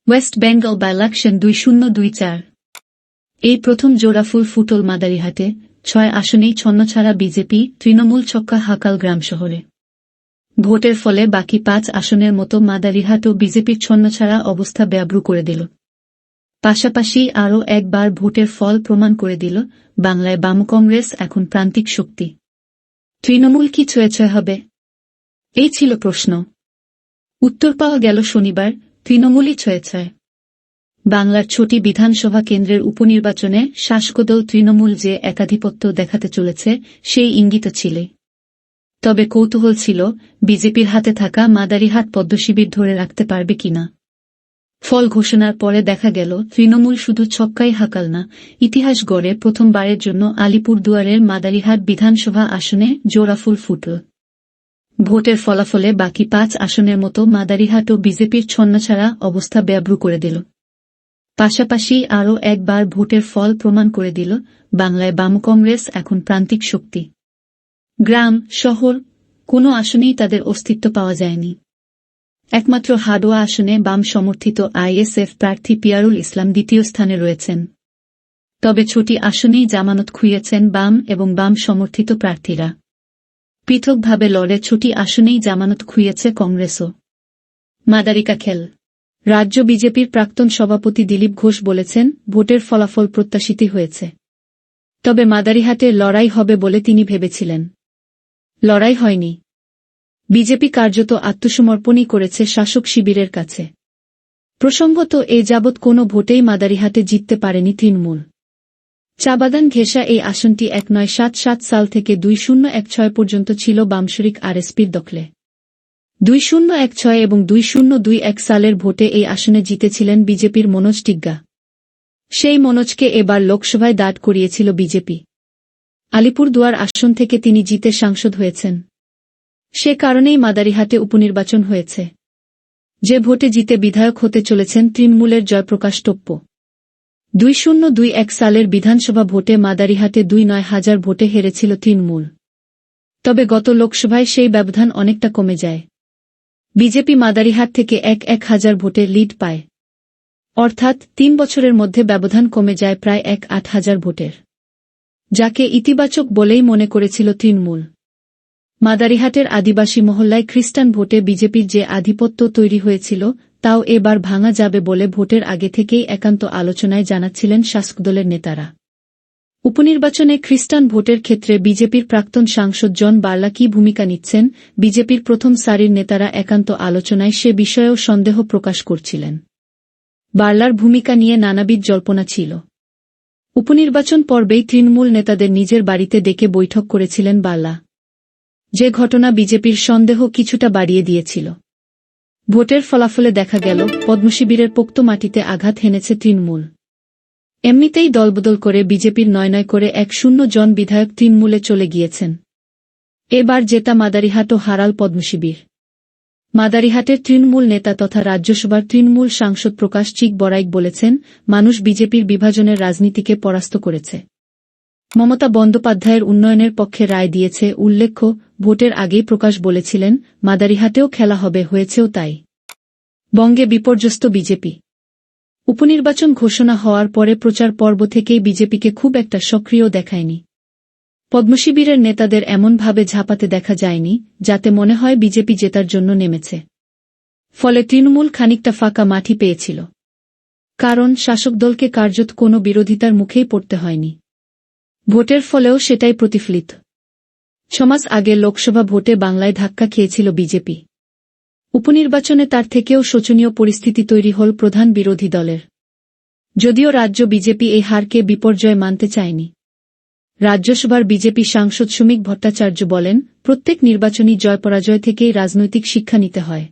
West Bengal by-election 2024। এই প্রথম জোড়াফুল ফুটল মাদারিহাটে, 6 আসনেই ছন্নছাড়া BJP, Trinamool ছক্কা হাকাল গ্রাম শহরে। ভোটের ফলে বাকি 5 আসনের মতো মাদারিহাটও বিজেপির ছন্নছাড়া অবস্থা বেআব্রু করে দিল। পাশাপাশি আরও একবার ভোটের ফল প্রমাণ করে দিল, বাংলায় বাম কংগ্রেস এখন প্রান্তিক শক্তি। তৃণমূল কি ছয়ে হবে? এই ছিল প্রশ্ন। উত্তর পাওয়া গেল শনিবার, তৃণমূলই ছয়ে। বাংলার 6টি বিধানসভা কেন্দ্রের উপনির্বাচনে শাসকদল তৃণমূল যে একাধিপত্য দেখাতে চলেছে, সেই ইঙ্গিত ছিল। তবে কৌতূহল ছিল, বিজেপির হাতে থাকা মাদারিহাট পদ্মশিবির ধরে রাখতে পারবে কিনা। ফল ঘোষণার পরে দেখা গেল, তৃণমূল শুধু ছক্কাই হাকাল না, ইতিহাস গড়ে প্রথমবারের জন্য আলিপুরদুয়ারের মাদারিহাট বিধানসভা আসনে জোড়াফুল ফুটল। ভোটের ফলাফলে বাকি 5 আসনের মতো মাদারিহাটও বিজেপির ছন্নছাড়া অবস্থা বেআব্রু করে দিল। পাশাপাশি আরও একবার ভোটের ফল প্রমাণ করে দিল, বাংলায় বাম কংগ্রেস এখন প্রান্তিক শক্তি। গ্রাম, শহর, কোনো আসনেই তাদের অস্তিত্ব পাওয়া যায়নি। একমাত্র হাডোয়া আসনে বাম সমর্থিত আইএসএফ প্রার্থী পিয়ারুল ইসলাম দ্বিতীয় স্থানে রয়েছেন। তবে 6টি আসনেই জামানত খুইয়েছেন বাম এবং বাম সমর্থিত প্রার্থীরা। পৃথকভাবে লড়ে 6টি আসনেই জামানত খুইয়েছে কংগ্রেসও। মাদারিকা খেল। রাজ্য বিজেপির প্রাক্তন সভাপতি দিলীপ ঘোষ বলেছেন, ভোটের ফলাফল প্রত্যাশিতই হয়েছে। তবে মাদারিহাটে লড়াই হবে বলে তিনি ভেবেছিলেন। লড়াই হয়নি। বিজেপি কার্যত আত্মসমর্পণই করেছে শাসক শিবিরের কাছে। প্রসঙ্গত, এ যাবৎ কোনো ভোটেই মাদারিহাটে জিততে পারেনি তৃণমূল। চাবাগান ঘেঁষা এই আসনটি 1977 সাল থেকে 2016 পর্যন্ত ছিল বামশরিক আরএসপির দখলে। 2016 এবং 2021 সালের ভোটে এই আসনে জিতেছিলেন বিজেপির মনোজ টিগ্গা। সেই মনোজকে এবার লোকসভায় দাঁড় করিয়েছিল বিজেপি। আলিপুরদুয়ার আসন থেকে তিনি জিতে সাংসদ হয়েছেন। সে কারণেই মাদারিহাটে উপনির্বাচন হয়েছে। যে ভোটে জিতে বিধায়ক হতে চলেছেন তৃণমূলের জয়প্রকাশ টপ্পো। 2021 সালের বিধানসভা ভোটে মাদারিহাটে 2,9,000 ভোটে হেরেছিল তৃণমূল। তবে গত লোকসভায় সেই ব্যবধান অনেকটা কমে যায়। বিজেপি মাদারিহাট থেকে 1,000 ভোটের লিড পায়। অর্থাৎ 3 বছরের মধ্যে ব্যবধান কমে যায় প্রায় 8,000 ভোটের, যাকে ইতিবাচক বলেই মনে করেছিল তৃণমূল। মাদারিহাটের আদিবাসী মহল্লায় খ্রিস্টান ভোটে বিজেপির যে আধিপত্য তৈরি হয়েছিল, তাও এবার ভাঙা যাবে বলে ভোটের আগে থেকেই একান্ত আলোচনায় জানাচ্ছিলেন শাসকদলের নেতারা। উপনির্বাচনে খ্রিস্টান ভোটের ক্ষেত্রে বিজেপির প্রাক্তন সাংসদ জন বার্লা কী ভূমিকা নিচ্ছেন, বিজেপির প্রথম সারির নেতারা একান্ত আলোচনায় সে বিষয়েও সন্দেহ প্রকাশ করছিলেন। বার্লার ভূমিকা নিয়ে নানাবিধ জল্পনা ছিল। উপনির্বাচন পর্বেই তৃণমূল নেতাদের নিজের বাড়িতে ডেকে বৈঠক করেছিলেন বার্লা, যে ঘটনা বিজেপির সন্দেহ কিছুটা বাড়িয়ে দিয়েছিল। ভোটের ফলাফলে দেখা গেল, পদ্মশিবিরের পোক্ত মাটিতে আঘাত হেনেছে তৃণমূল। এমনিতেই দলবদল করে বিজেপির 9 করে 1-0 জন বিধায়ক তৃণমূলে চলে গিয়েছেন। এবার জেতা মাদারিহাটও হারাল পদ্মশিবির। মাদারিহাটের তৃণমূল নেতা তথা রাজ্যসভার তৃণমূল সাংসদ প্রকাশ চিক বড়াইক বলেছেন, মানুষ বিজেপির বিভাজনের রাজনীতিকে পরাস্ত করেছে। মমতা বন্দ্যোপাধ্যায়ের উন্নয়নের পক্ষে রায় দিয়েছে। উল্লেখ্য, ভোটের আগেই প্রকাশ বলেছিলেন, মাদারিহাটেও খেলা হবে, হয়েছেও তাই। বঙ্গে বিপর্যস্ত বিজেপি। উপনির্বাচন ঘোষণা হওয়ার পরে প্রচার পর্ব থেকেই বিজেপিকে খুব একটা সক্রিয় দেখায়নি। পদ্মশিবিরের নেতাদের এমনভাবে ঝাঁপাতে দেখা যায়নি, যাতে মনে হয় বিজেপি জেতার জন্য নেমেছে। ফলে তৃণমূল খানিকটা ফাঁকা মাঠই পেয়েছিল। কারণ শাসক দলকে কার্যত কোনো বিরোধিতার মুখেই পড়তে হয়নি। ভোটের ফলেও সেটাই প্রতিফলিত। 6 মাস আগে লোকসভা ভোটে বাংলায় ধাক্কা খেয়েছিল বিজেপি। উপনির্বাচনে তার থেকেও শোচনীয় পরিস্থিতি তৈরি হল প্রধান বিরোধী দলের। যদিও রাজ্য বিজেপি এই হারকে বিপর্যয় মানতে চায়নি। রাজ্যসভার বিজেপি সাংসদ শ্রমিক ভট্টাচার্য বলেন, প্রত্যেক নির্বাচনী জয়-পরাজয় থেকেই রাজনৈতিক শিক্ষা নিতে হয়।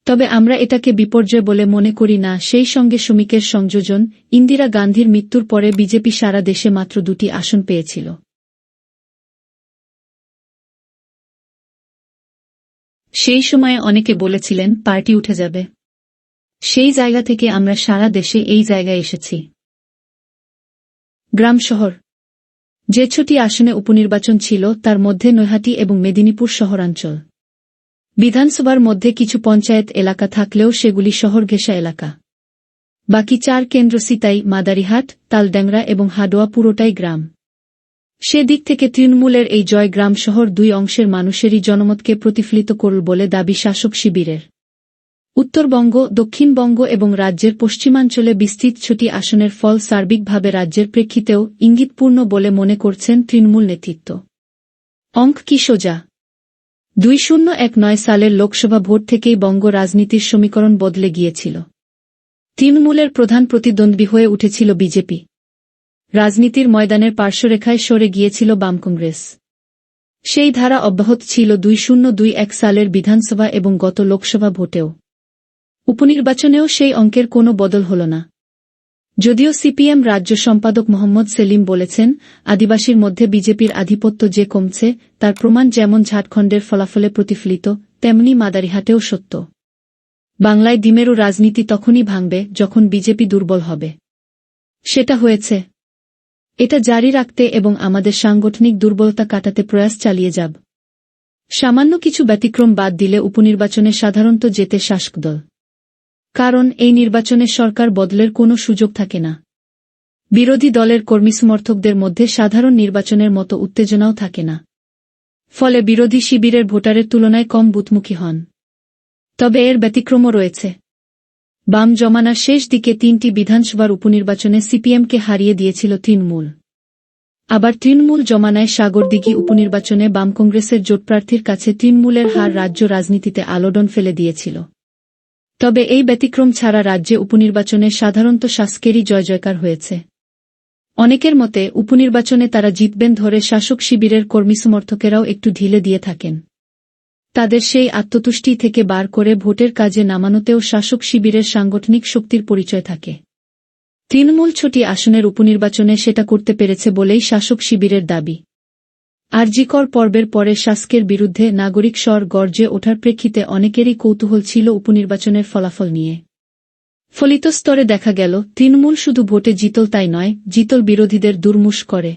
তবে আমরা এটাকে বিপর্যয় বলে মনে করি না। সেই সঙ্গে শ্রমিকের সংযোজন, ইন্দিরা গান্ধীর মৃত্যুর পরে বিজেপি সারা দেশে মাত্র 2টি আসন পেয়েছিল। সেই সময়ে অনেকে বলেছিলেন পার্টি উঠে যাবে। সেই জায়গা থেকে আমরা সারা দেশে এই জায়গায় এসেছি। গ্রাম শহর। যে 6টি আসনে উপনির্বাচন ছিল, তার মধ্যে নৈহাটি এবং মেদিনীপুর শহরাঞ্চল। বিধানসভার মধ্যে কিছু পঞ্চায়েত এলাকা থাকলেও সেগুলি শহর ঘেঁষা এলাকা। বাকি 4 কেন্দ্র সিতাই, মাদারিহাট, তালড্যাংরা এবং হাডোয়া পুরোটাই গ্রাম। সে দিক থেকে তৃণমূলের এই জয় গ্রাম শহর 2 অংশের মানুষেরই জনমতকে প্রতিফলিত করল বলে দাবি শাসক শিবিরের। উত্তরবঙ্গ, দক্ষিণবঙ্গ এবং রাজ্যের পশ্চিমাঞ্চলে বিস্তৃত 6টি আসনের ফল সার্বিকভাবে রাজ্যের প্রেক্ষিতেও ইঙ্গিতপূর্ণ বলে মনে করছেন তৃণমূল নেতৃত্ব। অঙ্ক কি সোজা? 2019 সালের লোকসভা ভোট থেকেই বঙ্গ রাজনীতির সমীকরণ বদলে গিয়েছিল। তৃণমূলের প্রধান প্রতিদ্বন্দ্বী হয়ে উঠেছিল বিজেপি। রাজনীতির ময়দানের পার্শ্বরেখায় সরে গিয়েছিল বাম কংগ্রেস। সেই ধারা অব্যাহত ছিল 2021 সালের বিধানসভা এবং গত লোকসভা ভোটেও। উপনির্বাচনেও সেই অঙ্কের কোনো বদল হল না। যদিও সিপিএম রাজ্য সম্পাদক মোহাম্মদ সেলিম বলেছেন, আদিবাসীর মধ্যে বিজেপির আধিপত্য যে কমছে তার প্রমাণ যেমন ঝাড়খণ্ডের ফলাফলে প্রতিফলিত, তেমনি মাদারিহাটেও সত্য। বাংলায় দ্বিমেরু রাজনীতি তখনই ভাঙবে যখন বিজেপি দুর্বল হবে। সেটা হয়েছে। এটা জারি রাখতে এবং আমাদের সাংগঠনিক দুর্বলতা কাটাতে প্রয়াস চালিয়ে যাব। সামান্য কিছু ব্যতিক্রম বাদ দিলে উপনির্বাচনে সাধারণত জেতে শাসক দল। কারণ এই নির্বাচনে সরকার বদলের কোনো সুযোগ থাকে না। বিরোধী দলের কর্মী সমর্থকদের মধ্যে সাধারণ নির্বাচনের মতো উত্তেজনাও থাকে না। ফলে বিরোধী শিবিরের ভোটারের তুলনায় কম বুথমুখী হন। তবে এর ব্যতিক্রমও রয়েছে। বাম জমানার শেষ দিকে 3টি বিধানসভার উপনির্বাচনে সিপিএমকে হারিয়ে দিয়েছিল তৃণমূল। আবার তৃণমূল জমানায় সাগরদিঘি উপনির্বাচনে বাম কংগ্রেসের জোটপ্রার্থীর কাছে তৃণমূলের হার রাজ্য রাজনীতিতে আলোড়ন ফেলে দিয়েছিল। তবে এই ব্যতিক্রম ছাড়া রাজ্যে উপনির্বাচনে সাধারণত শাসকেরই জয়জয়কার হয়েছে। অনেকের মতে উপনির্বাচনে তারা জিতবেন ধরে শাসক শিবিরের কর্মী সমর্থকেরাও একটু ঢিলে দিয়ে থাকেন। তাদের সেই আত্মতুষ্টি থেকে বার করে ভোটের কাজে নামানোতেও শাসক শিবিরের সাংগঠনিক শক্তির পরিচয় থাকে। তৃণমূল 6টি আসনের উপনির্বাচনে সেটা করতে পেরেছে বলেই শাসক শিবিরের দাবি। আরজিকর পর্বের পরে শাসকের বিরুদ্ধে নাগরিক স্বর গর্জে ওঠার প্রেক্ষিতে অনেকেরই কৌতূহল ছিল উপনির্বাচনের ফলাফল নিয়ে। ফলিত স্তরে দেখা গেল, তৃণমূল শুধু ভোটে জিতল তাই নয়, জিতল বিরোধীদের দুর্মুষ করে।